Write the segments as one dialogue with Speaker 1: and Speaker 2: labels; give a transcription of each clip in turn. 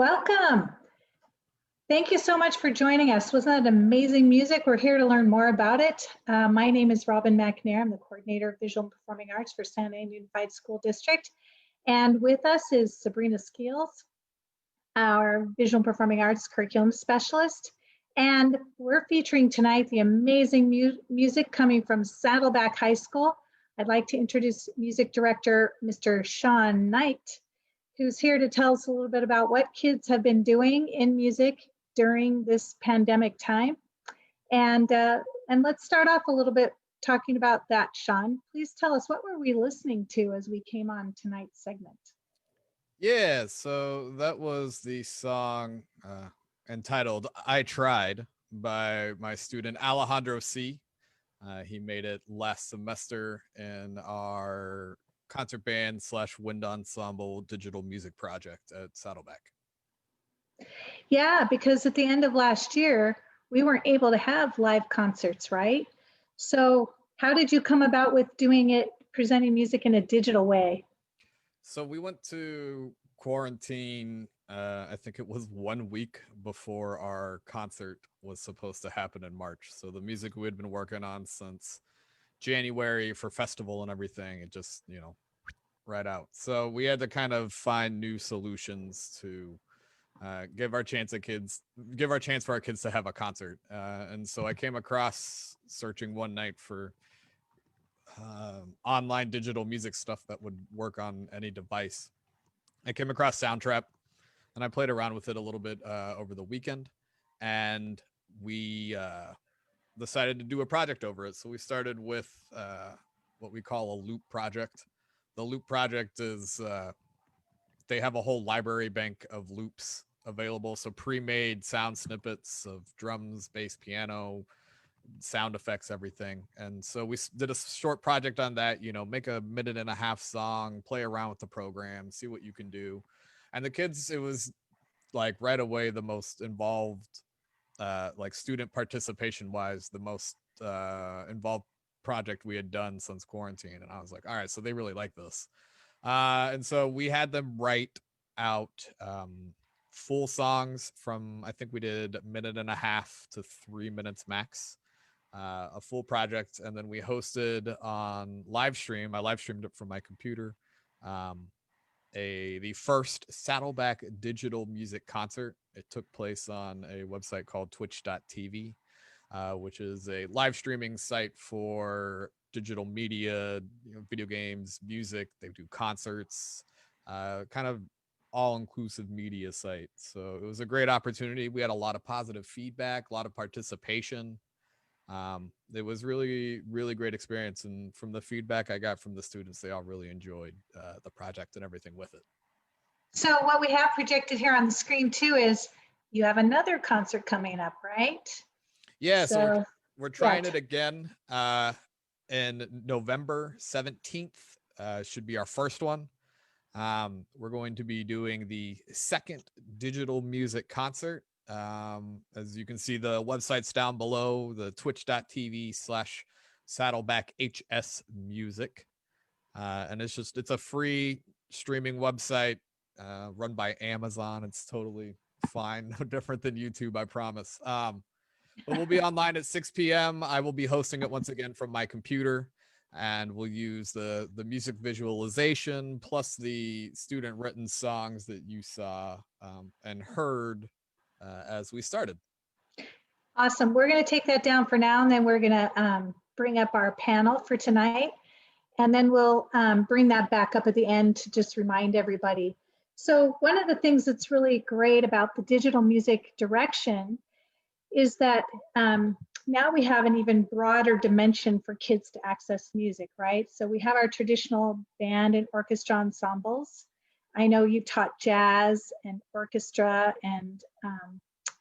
Speaker 1: Welcome. Thank you so much for joining us. Wasn't that amazing music? We're here to learn more about it. My name is Robin McNair. I'm the coordinator of Visual and Performing Arts for Santa Ana Unified School District. And with us is Sabrina Skeels, our Visual and Performing Arts curriculum specialist. And we're featuring tonight the amazing music coming from Saddleback High School. I'd like to introduce music director, Mr. Sean Knight, who's here to tell us a little bit about what kids have been doing in music during this pandemic time. And let's start off a little bit talking about that, Sean. Please tell us, what were we listening to as we came on tonight's segment?
Speaker 2: Yeah, so that was the song entitled I Tried by my student Alejandro C. He made it last semester in our concert band / wind ensemble digital music project at Saddleback.
Speaker 1: Yeah, because at the end of last year, we weren't able to have live concerts, right? So how did you come about with doing it, presenting music in a digital way?
Speaker 2: So we went to quarantine, I think it was 1 week before our concert was supposed to happen in March. So the music we had been working on since January for festival and everything, it just, right out. So we had to kind of find new solutions to give our chance for our kids to have a concert. And so I came across searching one night for online digital music stuff that would work on any device. I came across Soundtrap and I played around with it a little bit over the weekend, and we decided to do a project over it. So we started with what we call a loop project. The loop project is they have a whole library bank of loops available. So pre-made sound snippets of drums, bass, piano, sound effects, everything. And so we did a short project on that, make a 1.5-minute song, play around with the program, see what you can do. And the kids, it was like right away the most involved, like student participation wise, the most involved project we had done since quarantine. And I was like, all right, so they really like this. And so we had them write out full songs from, I think we did 1.5 to 3 minutes max, a full project. And then we hosted on live stream. I live streamed it from my computer. The first Saddleback digital music concert. It took place on a website called twitch.tv, which is a live streaming site for digital media, video games, music. They do concerts, kind of all-inclusive media site. So it was a great opportunity. We had a lot of positive feedback, a lot of participation. It was really, really great experience. And from the feedback I got from the students, they all really enjoyed the project and everything with it.
Speaker 1: So what we have projected here on the screen too is you have another concert coming up, right?
Speaker 2: Yeah, so we're trying it again in November 17th. Should be our first one. We're going to be doing the second digital music concert. As you can see, the website's down below, the twitch.tv / Saddleback HS Music. And it's a free streaming website run by Amazon. It's totally fine. No different than YouTube, I promise. But we'll be online at 6 p.m. I will be hosting it once again from my computer, and we'll use the music visualization plus the student written songs that you saw and heard as we started.
Speaker 1: Awesome. We're going to take that down for now, and then we're going to bring up our panel for tonight. And then we'll bring that back up at the end to just remind everybody. So one of the things that's really great about the digital music direction is that now we have an even broader dimension for kids to access music, right? So we have our traditional band and orchestra ensembles. I know you taught jazz and orchestra and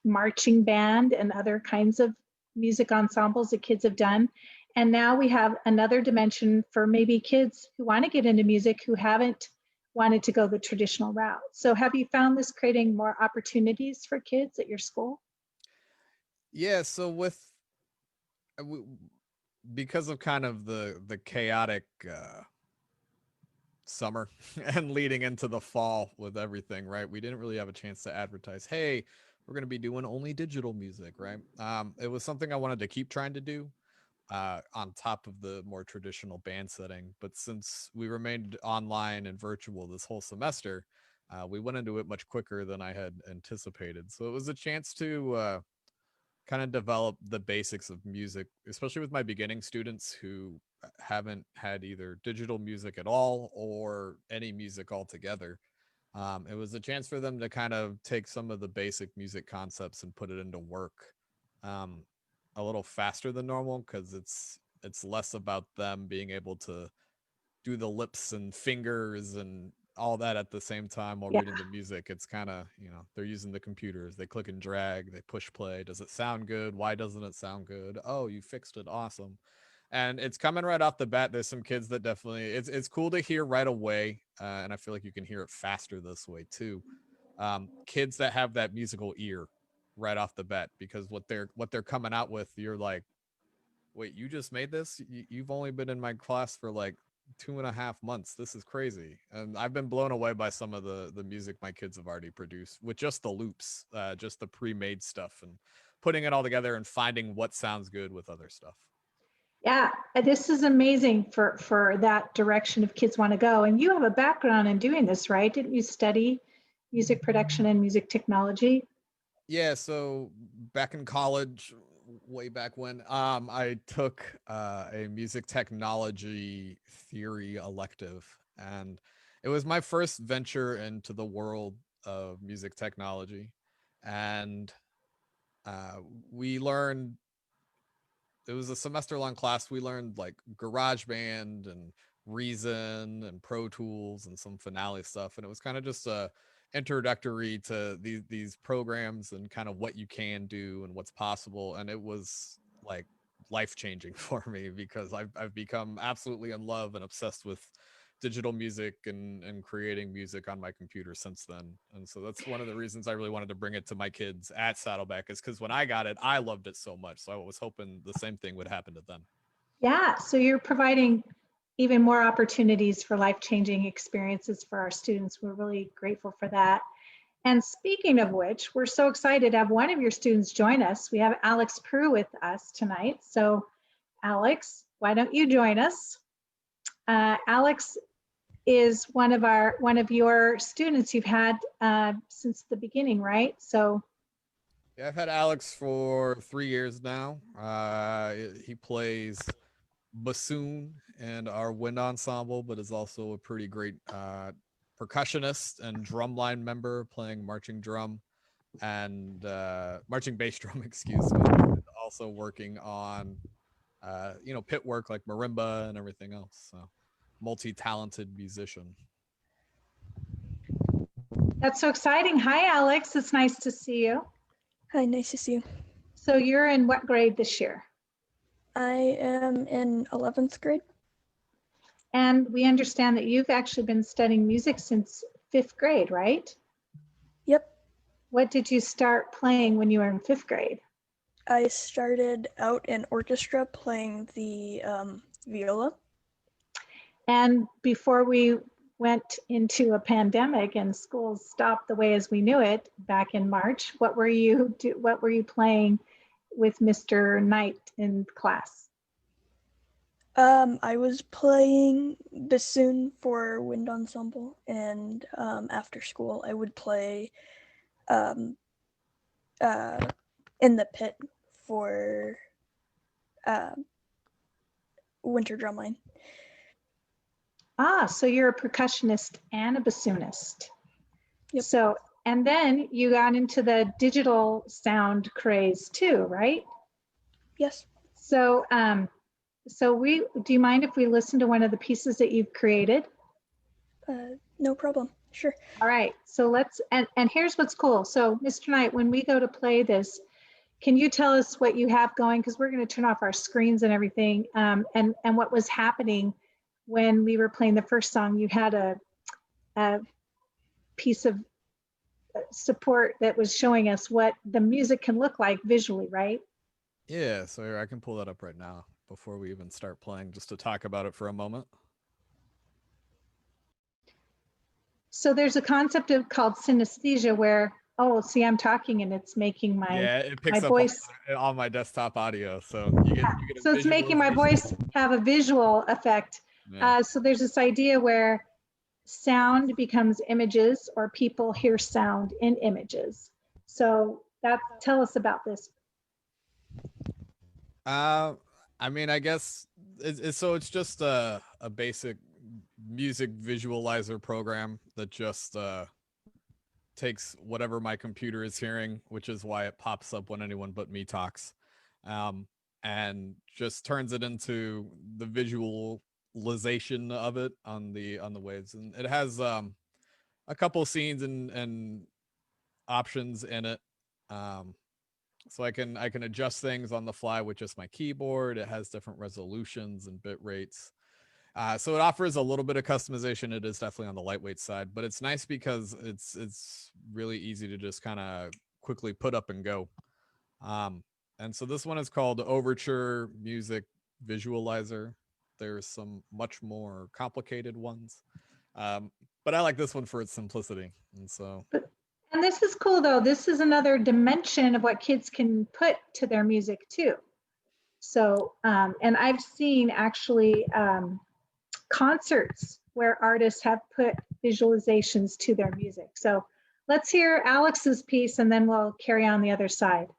Speaker 1: marching band and other kinds of music ensembles that kids have done. And now we have another dimension for maybe kids who want to get into music who haven't wanted to go the traditional route. So have you found this creating more opportunities for kids at your school?
Speaker 2: Yeah, so because of kind of the chaotic summer and leading into the fall with everything, right? We didn't really have a chance to advertise, hey, we're going to be doing only digital music, right? It was something I wanted to keep trying to do on top of the more traditional band setting. But since we remained online and virtual this whole semester, we went into it much quicker than I had anticipated. So it was a chance to kind of develop the basics of music, especially with my beginning students who haven't had either digital music at all or any music altogether. It was a chance for them to kind of take some of the basic music concepts and put it into work um, a little faster than normal because it's less about them being able to do the lips and fingers and all that at the same time while
Speaker 1: Yeah.
Speaker 2: reading the music. It's kind of, they're using the computers. They click and drag, they push play. Does it sound good? Why doesn't it sound good? Oh, you fixed it. Awesome. And it's coming right off the bat. There's some kids that definitely it's cool to hear right away. And I feel like you can hear it faster this way too. Kids that have that musical ear right off the bat because what they're coming out with, you're like, wait, you just made this? You've only been in my class for like 2.5 months. This is crazy. And I've been blown away by some of the music my kids have already produced with just the loops, just the pre-made stuff and putting it all together and finding what sounds good with other stuff.
Speaker 1: Yeah, this is amazing for that direction if kids want to go. And you have a background in doing this, right? Didn't you study music production and music technology?
Speaker 2: Yeah, so back in college, way back when, I took a music technology theory elective, and it was my first venture into the world of music technology. And uh, we learned it was a semester long class. We learned like GarageBand and Reason and Pro Tools and some Finale stuff, and it was kind of just a introductory to these programs and kind of what you can do and what's possible. And it was like life changing for me because I've become absolutely in love and obsessed with digital music and creating music on my computer since then. And so that's one of the reasons I really wanted to bring it to my kids at Saddleback is because when I got it, I loved it so much. So I was hoping the same thing would happen to them.
Speaker 1: Yeah, so you're providing even more opportunities for life-changing experiences for our students. We're really grateful for that. And speaking of which, we're so excited to have one of your students join us. We have Alex Prue with us tonight. So Alex, why don't you join us? Alex is one of your students you've had since the beginning, right? So
Speaker 2: Yeah, I've had Alex for 3 years now. He plays bassoon in our wind ensemble, but is also a pretty great percussionist and drumline member playing marching drum and marching bass drum, excuse me. And also working on pit work like marimba and everything else. So multi-talented musician.
Speaker 1: that's so exciting. Hi, Alex. It's nice to see you.
Speaker 3: Hi, nice to see you.
Speaker 1: So you're in what grade this year?
Speaker 3: I am in 11th grade.
Speaker 1: And we understand that you've actually been studying music since 5th grade, right?
Speaker 3: Yep.
Speaker 1: What did you start playing when you were in 5th grade?
Speaker 3: I started out in orchestra playing the viola.
Speaker 1: And before we went into a pandemic and schools stopped the way as we knew it back in March, what were you playing with Mr. Knight in class?
Speaker 3: I was playing bassoon for wind ensemble, and after school I would play in the pit for winter drumline.
Speaker 1: Ah, so you're a percussionist and a bassoonist.
Speaker 3: Yep.
Speaker 1: So, and then you got into the digital sound craze too, right?
Speaker 3: Yes.
Speaker 1: So, do you mind if we listen to one of the pieces that you've created?
Speaker 3: No problem. Sure.
Speaker 1: All right, so and here's what's cool. So Mr. Knight, when we go to play this, can you tell us what you have going? Because we're going to turn off our screens and everything. And what was happening when we were playing the first song, you had a piece of support that was showing us what the music can look like visually, right?
Speaker 2: Yeah, so I can pull that up right now before we even start playing just to talk about it for a moment.
Speaker 1: So there's a concept of called synesthesia where, oh, see, I'm talking and it's making my
Speaker 2: Yeah, it
Speaker 1: my
Speaker 2: picks up
Speaker 1: voice.
Speaker 2: on my desktop audio, so you get a
Speaker 1: So it's making my voice
Speaker 2: visualization.
Speaker 1: have a visual effect.
Speaker 2: Yeah.
Speaker 1: So there's this idea where sound becomes images, or people hear sound in images. So tell us about this.
Speaker 2: I mean, I guess it's just a basic music visualizer program that just takes whatever my computer is hearing, which is why it pops up when anyone but me talks, um, and just turns it into the visualization of it on the waves. And it has a couple scenes and options in it. Um, so I can adjust things on the fly with just my keyboard. It has different resolutions and bit rates. So it offers a little bit of customization. It is definitely on the lightweight side, but it's nice because it's really easy to just kind of quickly put up and go. And so this one is called Overture Music Visualizer. There's some much more complicated ones, but I like this one for its simplicity. And so,
Speaker 1: And this is cool though. This is another dimension of what kids can put to their music too. So, and I've seen actually concerts where artists have put visualizations to their music. So let's hear Alex's piece and then we'll carry on the other side.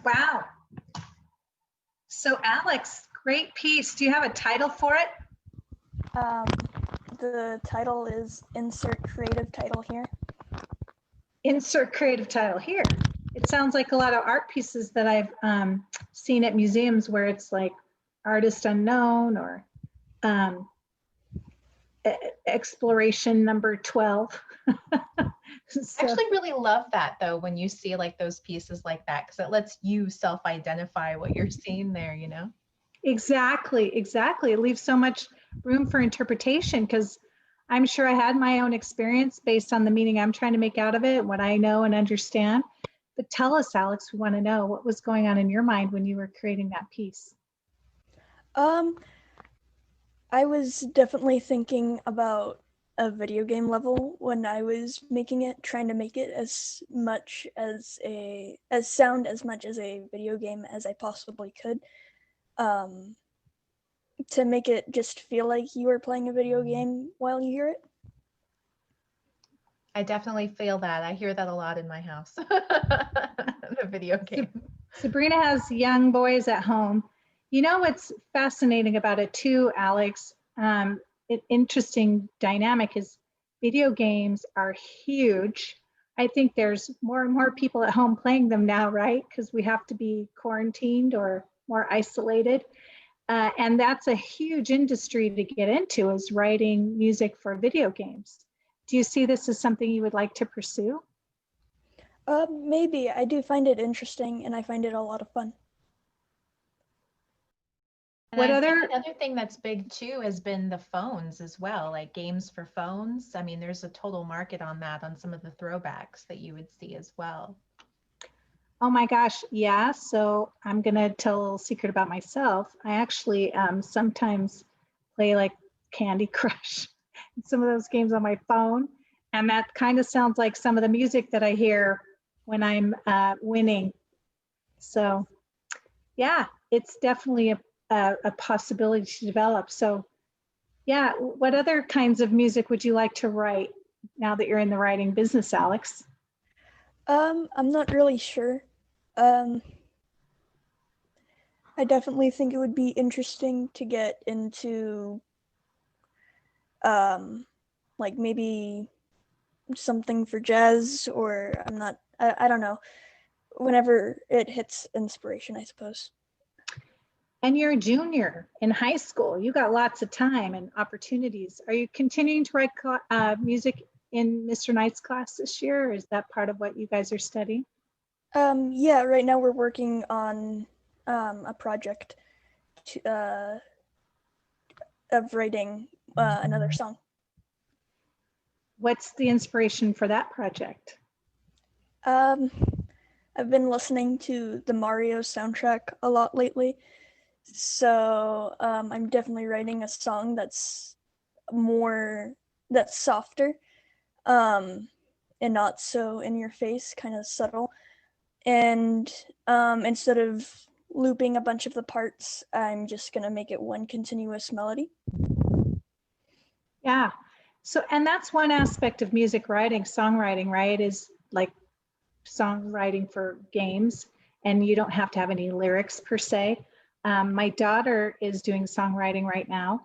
Speaker 1: Wow. So Alex, great piece. Do you have a title for it?
Speaker 3: The title is insert creative title here.
Speaker 1: Insert creative title here. It sounds like a lot of art pieces that I've seen at museums where it's like artist unknown or exploration number 12.
Speaker 4: I actually really love that though, when you see like those pieces like that, because it lets you self-identify what you're seeing there, you know?
Speaker 1: Exactly. It leaves so much room for interpretation because I'm sure I had my own experience based on the meaning I'm trying to make out of it, what I know and understand. But tell us, Alex, we want to know what was going on in your mind when you were creating that piece.
Speaker 3: I was definitely thinking about a video game level when I was making it, trying to make it as sound as much as a video game as I possibly could. To make it just feel like you were playing a video game while you hear it.
Speaker 4: I definitely feel that. I hear that a lot in my house. The video game.
Speaker 1: Sabrina has young boys at home. You know what's fascinating about it too, Alex? An interesting dynamic is video games are huge. I think there's more and more people at home playing them now, right? Because we have to be quarantined or more isolated. And that's a huge industry to get into, is writing music for video games. Do you see this as something you would like to pursue?
Speaker 3: Maybe. I do find it interesting and I find it a lot of fun.
Speaker 4: And I think another thing that's big too has been the phones as well, like games for phones. I mean, there's a total market on that, on some of the throwbacks that you would see as well.
Speaker 1: Oh my gosh, yeah. So I'm gonna tell a little secret about myself. I actually sometimes play like Candy Crush, some of those games on my phone, and that kind of sounds like some of the music that I hear when I'm winning. So yeah, it's definitely a possibility to develop. So yeah, what other kinds of music would you like to write now that you're in the writing business, Alex?
Speaker 3: I'm not really sure. I definitely think it would be interesting to get into like maybe something for jazz, or I don't know, whenever it hits inspiration, I suppose.
Speaker 1: And you're a junior in high school. You got lots of time and opportunities. Are you continuing to write music in Mr. Knight's class this year, or is that part of what you guys are studying?
Speaker 3: Yeah, right now we're working on a project of writing another song.
Speaker 1: What's the inspiration for that project?
Speaker 3: I've been listening to the Mario soundtrack a lot lately, so I'm definitely writing a song that's softer, and not so in your face, kind of subtle. And instead of looping a bunch of the parts, I'm just gonna make it one continuous melody.
Speaker 1: Yeah. So, and that's one aspect of music writing, songwriting, right? Is like songwriting for games, and you don't have to have any lyrics per se. My daughter is doing songwriting right now.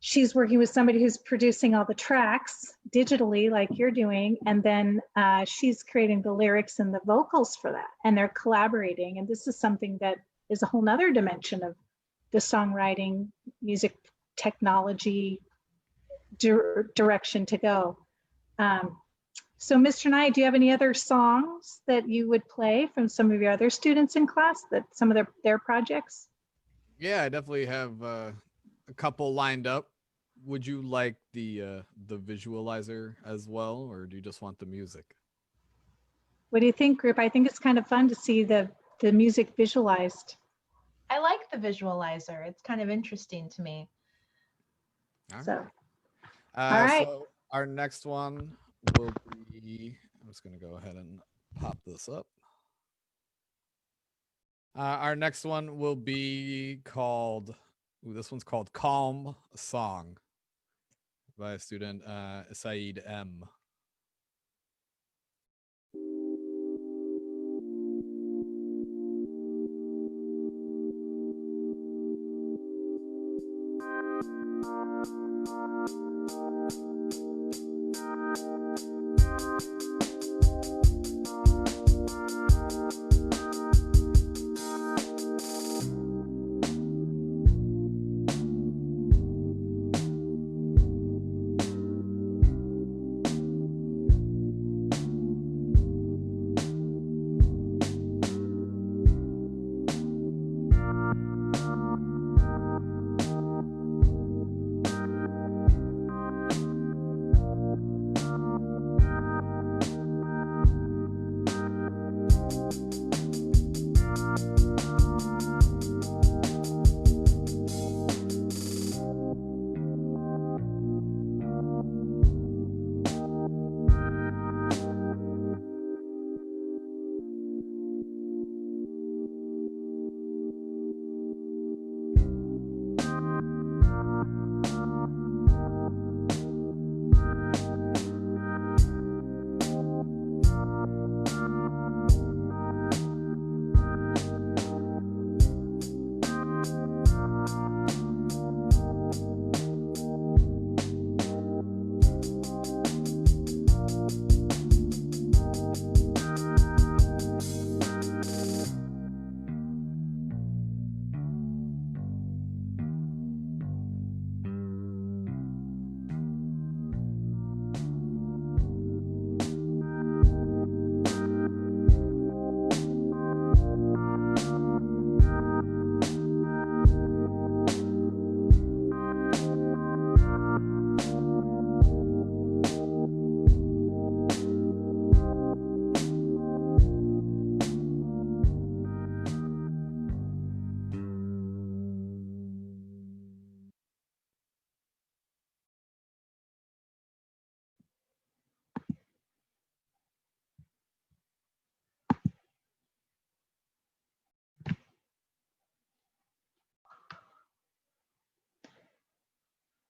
Speaker 1: She's working with somebody who's producing all the tracks digitally, like you're doing, and then she's creating the lyrics and the vocals for that, and they're collaborating. And this is something that is a whole nother dimension of the songwriting, music technology direction to go. So Mr. Knight, do you have any other songs that you would play from some of your other students in class, that some of their projects?
Speaker 2: Yeah, I definitely have a couple lined up. Would you like the visualizer as well, or do you just want the music?
Speaker 1: What do you think, group? I think it's kind of fun to see the music visualized.
Speaker 4: I like the visualizer. It's kind of interesting to me.
Speaker 2: All right.
Speaker 1: So, all right.
Speaker 2: So our next one will be, I'm just going to go ahead and pop this up. Our next one will be called, this one's called Calm Song by a student, Said M.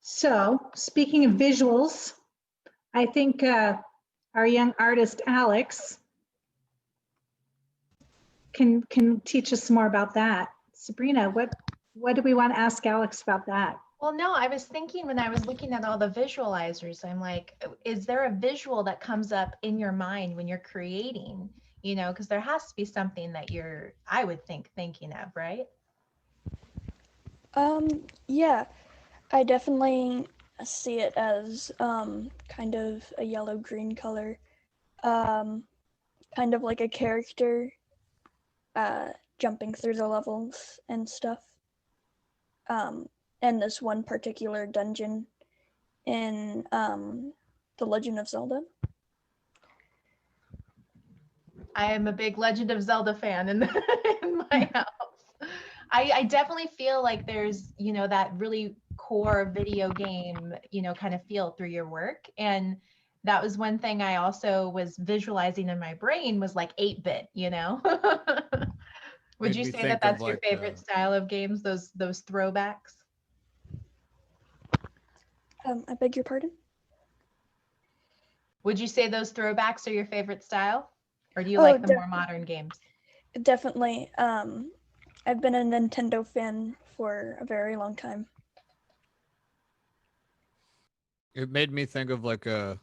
Speaker 1: So speaking of visuals, I think our young artist, Alex, can teach us more about that. Sabrina, what do we want to ask Alex about that?
Speaker 4: Well, no, I was thinking when I was looking at all the visualizers, I'm like, is there a visual that comes up in your mind when you're creating? You know, because there has to be something that you're, I would think, thinking of, right?
Speaker 3: Yeah, I definitely see it as kind of a yellow-green color, kind of like a character jumping through the levels and stuff. And this one particular dungeon in The Legend of Zelda.
Speaker 4: I am a big Legend of Zelda fan in, in my house. I definitely feel like there's, you know, that really core video game, you know, kind of feel through your work. And that was one thing I also was visualizing in my brain was like 8-bit, you know? Would
Speaker 2: Made
Speaker 4: you
Speaker 2: me
Speaker 4: say
Speaker 2: think
Speaker 4: that
Speaker 2: of
Speaker 4: that's your
Speaker 2: like,
Speaker 4: favorite style of games, those throwbacks?
Speaker 3: I beg your pardon?
Speaker 4: Would you say those throwbacks are your favorite style? Or do you
Speaker 3: Oh,
Speaker 4: like the more modern games?
Speaker 3: Definitely. I've been a Nintendo fan for a very long time.
Speaker 2: it made me think of like an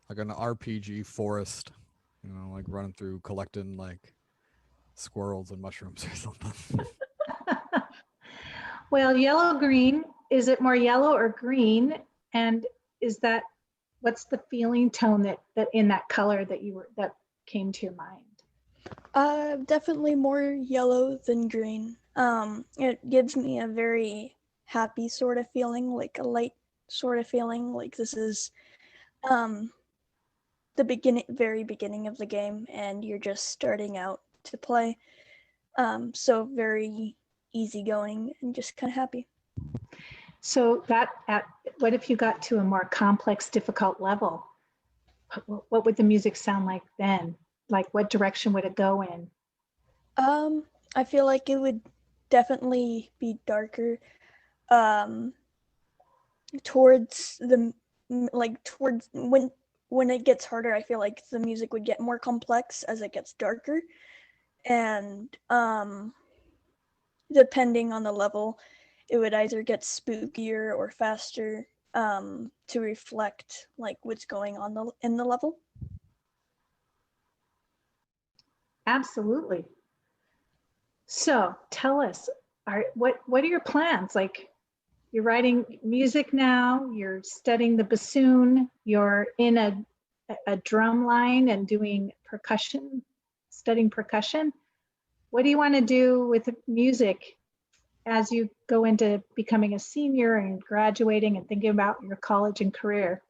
Speaker 2: RPG forest, you know, like running through collecting like squirrels and mushrooms or something.
Speaker 1: Well, yellow green, is it more yellow or green? And is that, what's the feeling tone that in that color that came to your mind?
Speaker 3: Definitely more yellow than green. It gives me a very happy sort of feeling, like a light sort of feeling, like this is the very beginning of the game, and you're just starting out to play. So very easygoing and just kind of happy.
Speaker 1: So what if you got to a more complex, difficult level? What would the music sound like then? Like what direction would it go in?
Speaker 3: I feel like it would definitely be darker. Um, towards the towards when it gets harder, I feel like the music would get more complex as it gets darker, and depending on the level, it would either get spookier or faster to reflect like what's going on in the level.
Speaker 1: Absolutely. So tell us, what are your plans? Like, you're writing music now, you're studying the bassoon, you're in a drum line and doing percussion, studying percussion. What do you want to do with music as you go into becoming a senior and graduating and thinking about your college and career?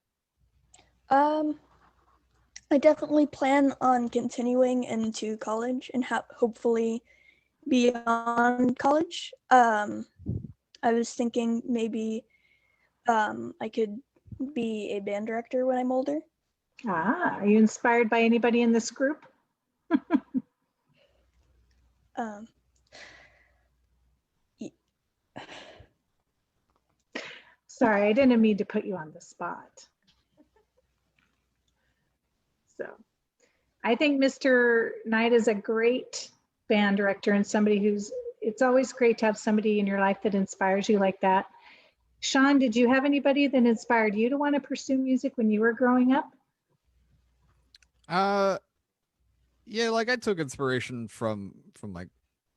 Speaker 3: I definitely plan on continuing into college and hopefully beyond college. I was thinking maybe I could be a band director when I'm older.
Speaker 1: Are you inspired by anybody in this group?
Speaker 3: Um,
Speaker 1: Sorry, I didn't mean to put you on the spot. So I think Mr. Knight is a great band director and somebody it's always great to have somebody in your life that inspires you like that. Sean, did you have anybody that inspired you to want to pursue music when you were growing up?
Speaker 2: Yeah, like I took inspiration from like,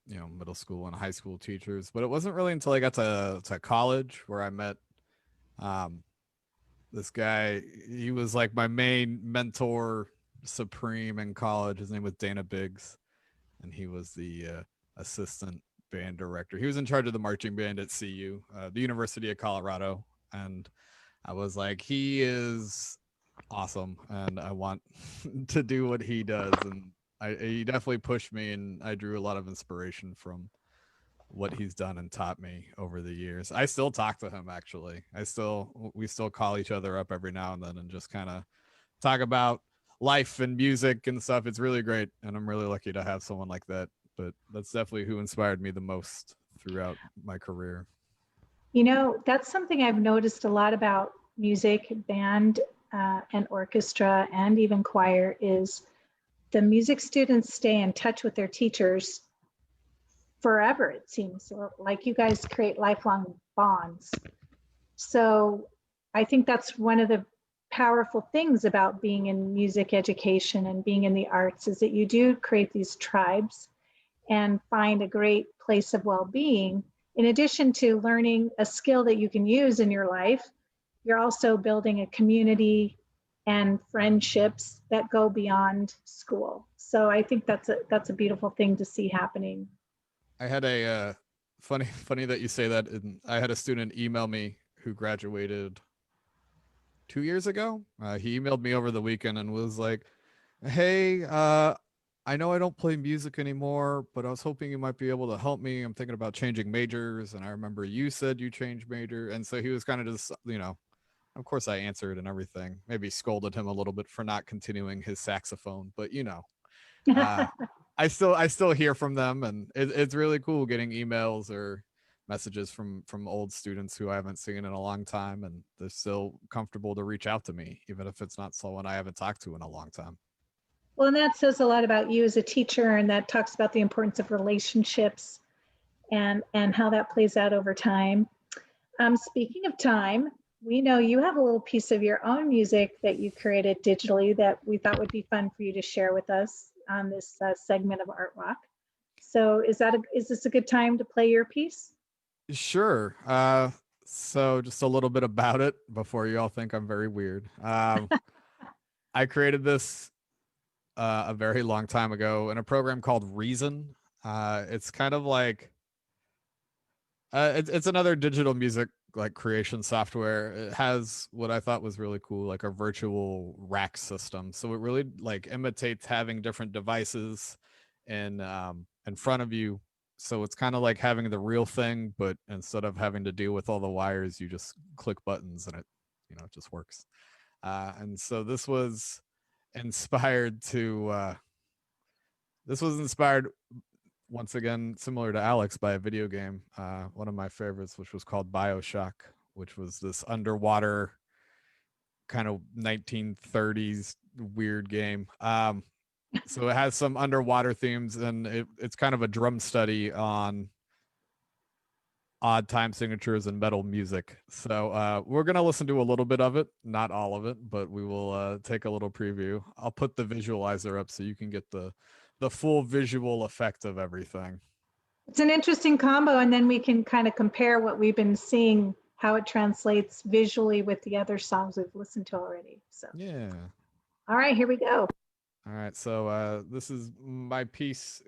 Speaker 2: you know, middle school and high school teachers, but it wasn't really until I got to college where I met this guy. He was like my main mentor supreme in college. His name was Dana Biggs, and he was the assistant band director. He was in charge of the marching band at CU, the University of Colorado, and I was like, he is awesome, and I want to do what he does. And he definitely pushed me, and I drew a lot of inspiration from what he's done and taught me over the years. I still talk to him, actually. We still call each other up every now and then and just kind of talk about life and music and stuff. It's really great, and I'm really lucky to have someone like that. But that's definitely who inspired me the most throughout my career.
Speaker 1: You know, that's something I've noticed a lot about music, band, and orchestra, and even choir is the music students stay in touch with their teachers forever, it seems. Like you guys create lifelong bonds. So I think that's one of the powerful things about being in music education and being in the arts is that you do create these tribes and find a great place of well-being. In addition to learning a skill that you can use in your life, you're also building a community and friendships that go beyond school. So I think that's a beautiful thing to see happening.
Speaker 2: I had a funny that you say that. I had a student email me who graduated 2 years ago. He emailed me over the weekend and was like, "Hey, I know I don't play music anymore, but I was hoping you might be able to help me. I'm thinking about changing majors, and I remember you said you changed major." And so he was kind of just, of course I answered and everything. Maybe scolded him a little bit for not continuing his saxophone, but uh, I still hear from them, and it's really cool getting emails or messages from old students who I haven't seen in a long time, and they're still comfortable to reach out to me, even if it's not someone I haven't talked to in a long time.
Speaker 1: Well, and that says a lot about you as a teacher, and that talks about the importance of relationships and how that plays out over time. Speaking of time, we know you have a little piece of your own music that you created digitally that we thought would be fun for you to share with us on this segment of Art Walk. So is this a good time to play your piece?
Speaker 2: Sure. So just a little bit about it before you all think I'm very weird. I created this a very long time ago in a program called Reason. It's kind of like it's another digital music like creation software. It has what I thought was really cool, like a virtual rack system. So it really like imitates having different devices in front of you. So it's kind of like having the real thing, but instead of having to deal with all the wires, you just click buttons and it just works. And so inspired to this was inspired once again, similar to Alex, by a video game, one of my favorites, which was called BioShock, which was this underwater kind of 1930s weird game. So it has some underwater themes, and it's kind of a drum study on odd time signatures and metal music. So we're going to listen to a little bit of it, not all of it, but we will take a little preview. I'll put the visualizer up so you can get the full visual effect of everything.
Speaker 1: It's an interesting combo, and then we can kind of compare what we've been seeing, how it translates visually with the other songs we've listened to already. So
Speaker 2: yeah.
Speaker 1: All right, here we go.
Speaker 2: All right, so this is my piece.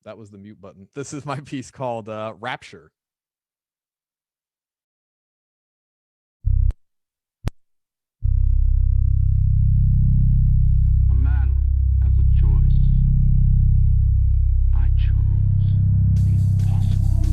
Speaker 2: That was the mute button. This is my piece called Rapture.
Speaker 5: A man has a choice. I chose the impossible.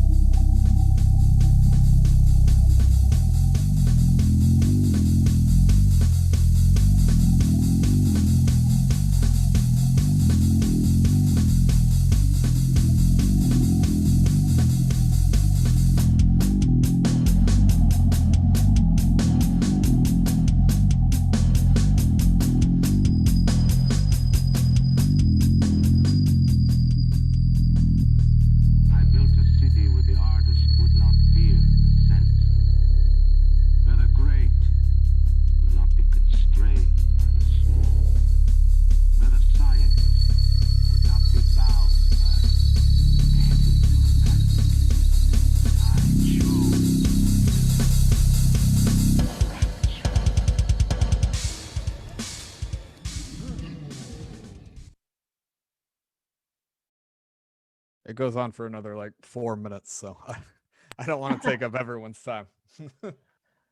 Speaker 2: It goes on for another like 4 minutes, so I don't want to take up everyone's time.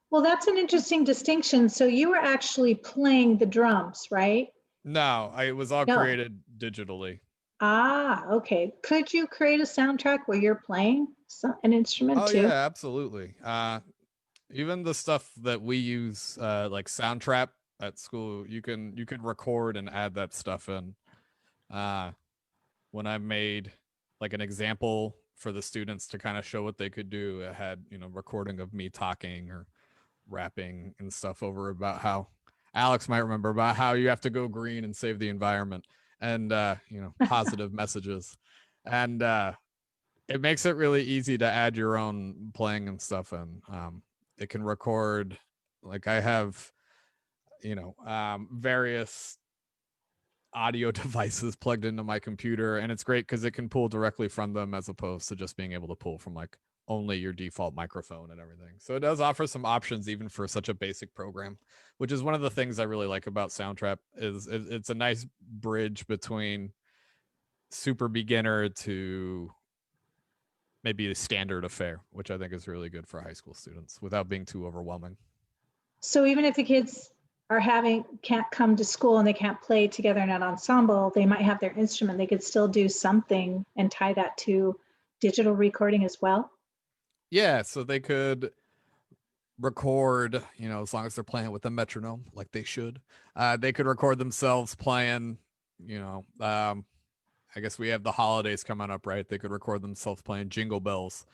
Speaker 1: Well, that's an interesting distinction. So you were actually playing the drums, right?
Speaker 2: No, it was all created digitally.
Speaker 1: Ah, okay. Could you create a soundtrack where you're playing an instrument too?
Speaker 2: Oh yeah, absolutely. Even the stuff that we use, like Soundtrap at school, you can record and add that stuff in. When I made like an example for the students to kind of show what they could do. It had, you know, recording of me talking or rapping and stuff over about how Alex might remember about how you have to go green and save the environment, and you know, positive messages. And it makes it really easy to add your own playing and stuff. And it can record, like I have, you know, various audio devices plugged into my computer, and it's great because it can pull directly from them as opposed to just being able to pull from like only your default microphone and everything. So it does offer some options even for such a basic program, which is one of the things I really like about Soundtrap. Is it's a nice bridge between super beginner to maybe a standard affair, which I think is really good for high school students without being too overwhelming.
Speaker 1: So even if the kids can't come to school and they can't play together in an ensemble, they might have their instrument. They could still do something and tie that to digital recording as well.
Speaker 2: Yeah, so they could record, you know, as long as they're playing with a metronome like they should. They could record themselves playing, you know, I guess we have the holidays coming up, right? They could record themselves playing Jingle Bells,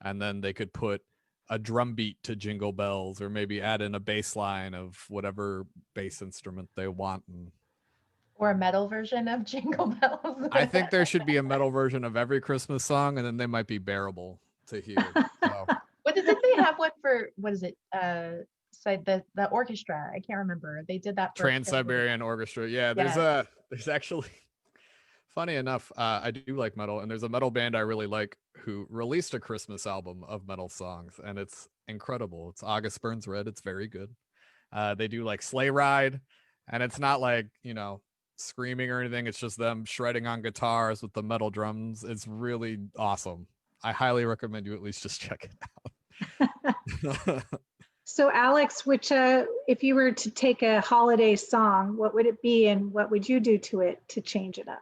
Speaker 2: and then they could put a drum beat to Jingle Bells, or maybe add in a bass line of whatever bass instrument they want. And
Speaker 4: Or a metal version of Jingle Bells.
Speaker 2: I think there should be a metal version of every Christmas song, and then they might be bearable to hear. So.
Speaker 4: What didn't they have one for? What is it? So the orchestra. I can't remember. They did that for
Speaker 2: Trans-Siberian Orchestra. Yeah, there's actually, funny enough, I do like metal, and there's a metal band I really like who released a Christmas album of metal songs, and it's incredible. It's August Burns Red. It's very good. They do like Sleigh Ride, and it's not like, you know, screaming or anything. It's just them shredding on guitars with the metal drums. It's really awesome. I highly recommend you at least just check it out.
Speaker 1: So Alex, which if you were to take a holiday song, what would it be and what would you do to it to change it up?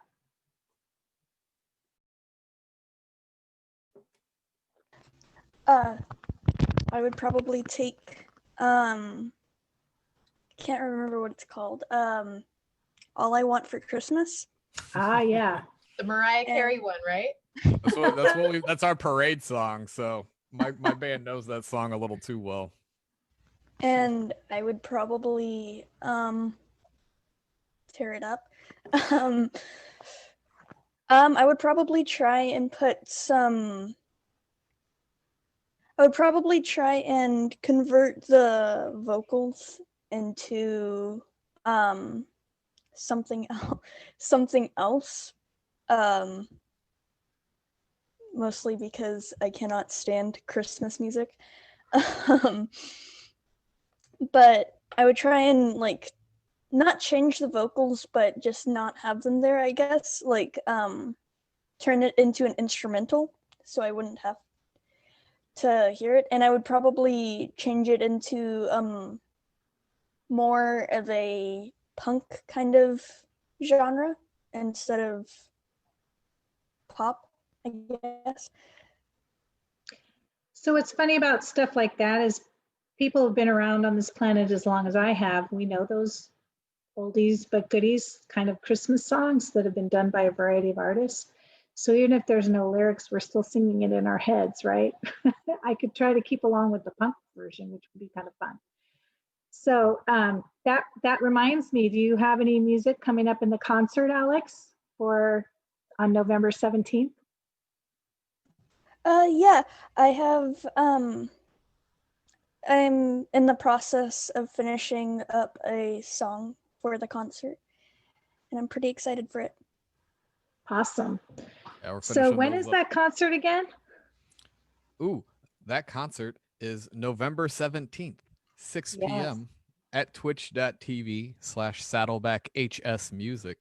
Speaker 3: I would probably take can't remember what it's called. All I Want for Christmas.
Speaker 1: Ah, yeah.
Speaker 4: The Mariah Carey one, right?
Speaker 2: That's our parade song. So my band knows that song a little too well.
Speaker 3: And I would probably tear it up. I would probably try and convert the vocals into something else. Mostly because I cannot stand Christmas music. But I would try and like not change the vocals, but just not have them there, I guess. Like turn it into an instrumental so I wouldn't have to hear it. And I would probably change it into more of a punk kind of genre instead of pop, I guess.
Speaker 1: So what's funny about stuff like that is people have been around on this planet as long as I have. We know those oldies but goodies kind of Christmas songs that have been done by a variety of artists. So even if there's no lyrics, we're still singing it in our heads, right? I could try to keep along with the punk version, which would be kind of fun. So that reminds me, do you have any music coming up in the concert, Alex, for on November 17th?
Speaker 3: Yeah, I have, I'm in the process of finishing up a song for the concert, and I'm pretty excited for it.
Speaker 1: Awesome.
Speaker 2: Yeah,
Speaker 1: so when is that concert again?
Speaker 2: Ooh, that concert is November 17th, 6 p.m. at twitch.tv/SaddlebackHSmusic.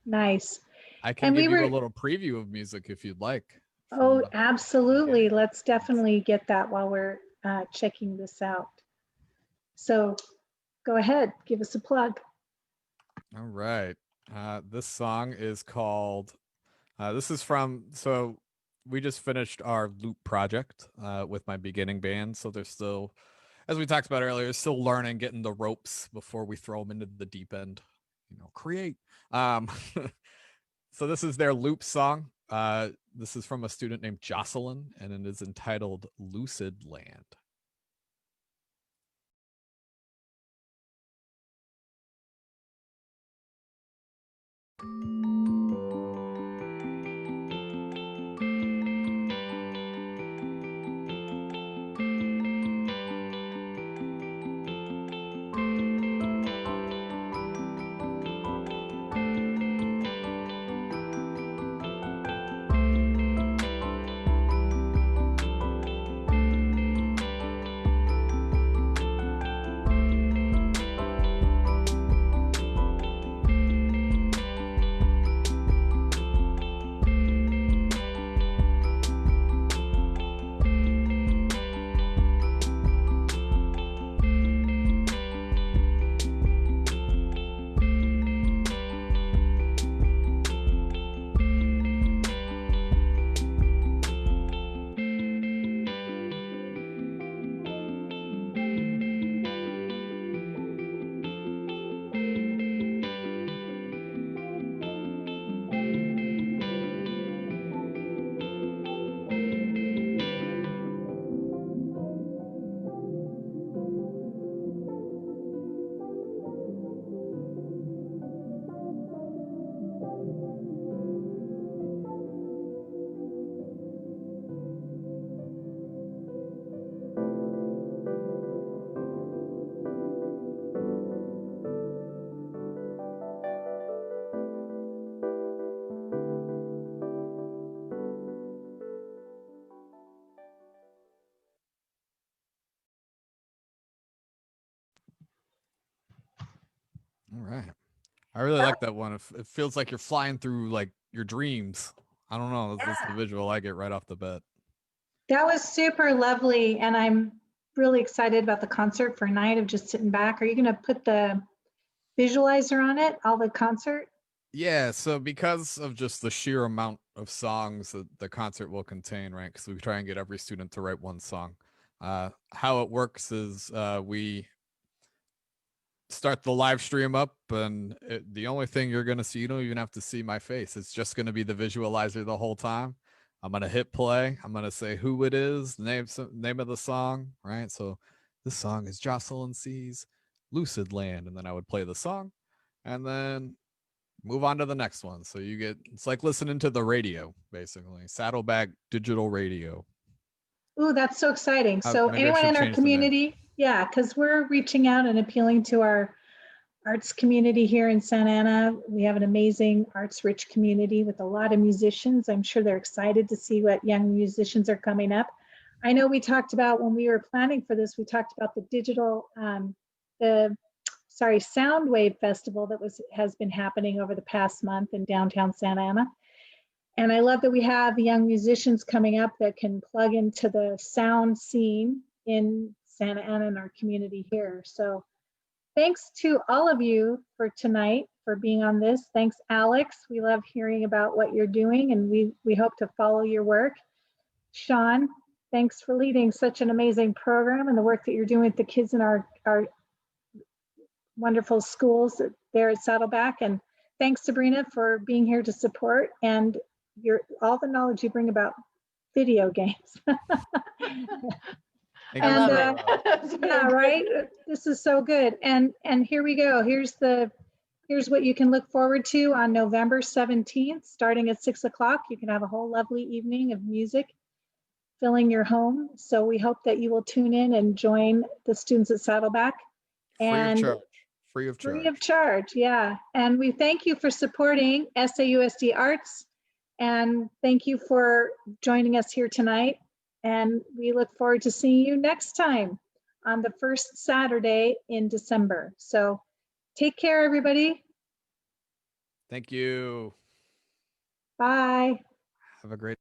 Speaker 1: Nice.
Speaker 2: I can give you a little preview of music if you'd like.
Speaker 1: Oh, absolutely. Let's definitely get that while we're checking this out. So go ahead, give us a plug.
Speaker 2: All right. This song is called, so we just finished our loop project with my beginning band. So they're still, as we talked about earlier, still learning, getting the ropes before we throw them into the deep end, you know, create. So this is their loop song. This is from a student named Jocelyn, and it is entitled Lucid Land. All right. I really like that one. It feels like you're flying through like your dreams. I don't know. That's the visual I get right off the bat.
Speaker 1: That was super lovely. And I'm really excited about the concert for a night of just sitting back. Are you going to put the visualizer on it, all the concert?
Speaker 2: Yeah, so because of just the sheer amount of songs that the concert will contain, right? Because we try and get every student to write one song. How it works is we start the live stream up, and the only thing you're going to see, you don't even have to see my face. It's just going to be the visualizer the whole time. I'm going to hit play. I'm going to say who it is, name of the song, right? So this song is Jocelyn C's Lucid Land. And then I would play the song and then move on to the next one. So you get, it's like listening to the radio, basically. Saddleback digital radio.
Speaker 1: Ooh, that's so exciting. So
Speaker 2: maybe I
Speaker 1: anyone
Speaker 2: should
Speaker 1: in our
Speaker 2: change the name.
Speaker 1: community, yeah, because we're reaching out and appealing to our arts community here in Santa Ana. We have an amazing arts rich community with a lot of musicians. I'm sure they're excited to see what young musicians are coming up. I know we talked about when we were planning for this, we talked about the digital, Soundwave Festival that has been happening over the past month in downtown Santa Ana. And I love that we have young musicians coming up that can plug into the sound scene in Santa Ana and our community here. So thanks to all of you for tonight, for being on this. Thanks, Alex. We love hearing about what you're doing, and we hope to follow your work. Sean, thanks for leading such an amazing program and the work that you're doing with the kids in our wonderful schools there at Saddleback. And thanks, Sabrina, for being here to support and all the knowledge you bring about video games.
Speaker 2: Thank
Speaker 4: I
Speaker 2: you
Speaker 4: love
Speaker 2: for,
Speaker 4: it.
Speaker 1: Yeah, right. This is so good. And here we go. Here's what you can look forward to on November 17th, starting at 6 o'clock. You can have a whole lovely evening of music filling your home. So we hope that you will tune in and join the students at Saddleback.
Speaker 2: Free of charge.
Speaker 1: Free of charge, yeah. And we thank you for supporting SAUSD Arts. And thank you for joining us here tonight. And we look forward to seeing you next time on the first Saturday in December. So take care, everybody.
Speaker 2: Thank you.
Speaker 1: Bye.
Speaker 2: Have a great